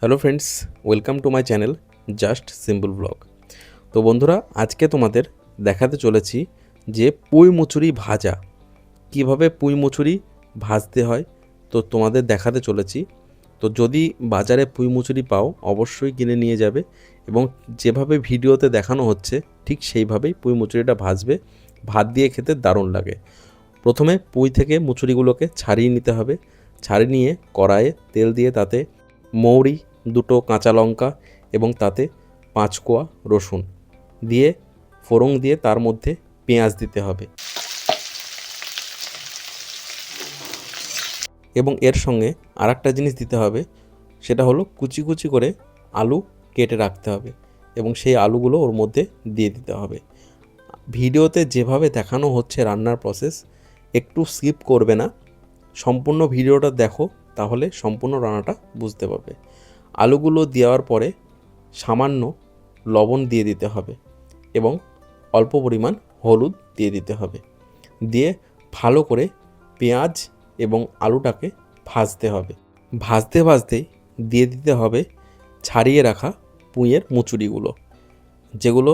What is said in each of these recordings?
Hello friends, welcome to my channel just simple blog. তো বন্ধুরা, আজকে তোমাদের দেখাতে চলেছি যে পুঁই মুচুরি ভাজা, কিভাবে পুঁই মুচুরি ভাজতে হয় তো তোমাদের দেখাতে চলেছি। তো যদি বাজারে পুঁই মুচুরি পাও অবশ্যই কিনে নিয়ে যাবে এবং যেভাবে ভিডিওতে দেখানো হচ্ছে ঠিক সেইভাবেই পুঁই মুচুরিটা ভাজবে। ভাত দিয়ে খেতে দারুণ লাগে। প্রথমে পুঁই থেকে মুচুরিগুলোকে ছাড়িয়ে নিতে হবে। ছাড়িয়ে নিয়ে কড়াইয়ে তেল দিয়ে তাতে মৌরি, দুটো কাঁচা লঙ্কা এবং তাতে 5 কোয়া রসুন দিয়ে ফোড়ন দিয়ে তার মধ্যে পেঁয়াজ দিতে হবে এবং এর সঙ্গে আরেকটা জিনিস দিতে হবে, সেটা হলো কুচি কুচি করে আলু কেটে রাখতে হবে এবং সেই আলুগুলো ওর মধ্যে দিয়ে দিতে হবে। ভিডিওতে যেভাবে দেখানো হচ্ছে রান্নার প্রসেস একটু স্কিপ করবে না, সম্পূর্ণ ভিডিওটা দেখো, তাহলে সম্পূর্ণ রান্নাটা বুঝতে পারবে। আলুগুলো দেওয়ার পরে সামান্য লবণ দিয়ে দিতে হবে এবং অল্প পরিমাণ হলুদ দিয়ে দিতে হবে। দিয়ে ভালো করে পেঁয়াজ এবং আলুটাকে ভাজতে হবে। ভাজতে ভাজতেই দিয়ে দিতে হবে ছাড়িয়ে রাখা পুঁইয়ের মুচুরিগুলো, যেগুলো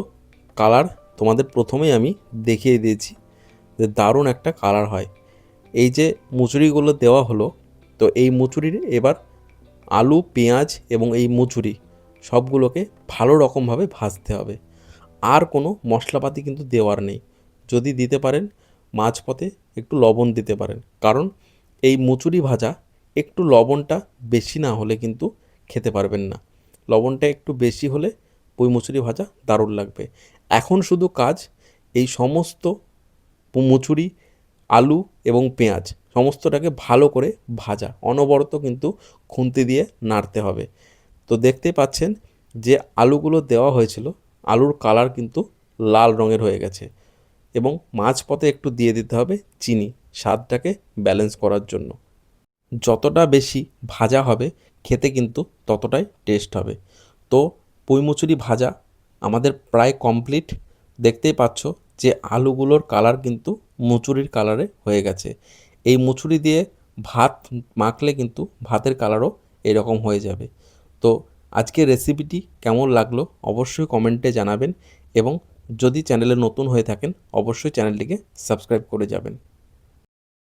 কালার তোমাদের প্রথমেই আমি দেখিয়ে দিয়েছি যে দারুণ একটা কালার হয়। এই যে মুচুরিগুলো দেওয়া হলো, তো এই মুচুরির এবার আলু, পেঁয়াজ এবং এই মুচুরি সবগুলোকে ভালো রকমভাবে ভাজতে হবে। আর কোনো মশলাপাতি কিন্তু দেওয়ার নেই। যদি দিতে পারেন মাঝপথে একটু লবণ দিতে পারেন, কারণ এই মুচুরি ভাজা একটু লবণটা বেশি না হলে কিন্তু খেতে পারবেন না। লবণটা একটু বেশি হলে পুঁই মুচুরি ভাজা দারুণ লাগবে। এখন শুধু কাজ এই সমস্ত মুচুরি, আলু এবং পেঁয়াজ সমস্তটাকে ভালো করে ভাজা, অনবরত কিন্তু খুন্তি দিয়ে নাড়তে হবে। তো দেখতে পাচ্ছেন যে আলুগুলো দেওয়া হয়েছিল, আলুর কালার কিন্তু লাল রঙের হয়ে গেছে এবং মাঝপথে একটু দিয়ে দিতে হবে চিনি, স্বাদটাকে ব্যালেন্স করার জন্য। যতটা বেশি ভাজা হবে খেতে কিন্তু ততটাই টেস্ট হবে। তো পুঁই মুচুরি ভাজা আমাদের প্রায় কমপ্লিট। দেখতেই পাচ্ছ যে আলুগুলোর কালার কিন্তু মুচুরির কালারে হয়ে গেছে। এই মুচুরি দিয়ে ভাত মাখলে কিন্তু ভাতের কালারও এরকম হয়ে যাবে। তো আজকের রেসিপিটি কেমন লাগলো অবশ্যই কমেন্টে জানাবেন এবং যদি চ্যানেলে নতুন হয়ে থাকেন অবশ্যই চ্যানেলটিকে সাবস্ক্রাইব করে যাবেন।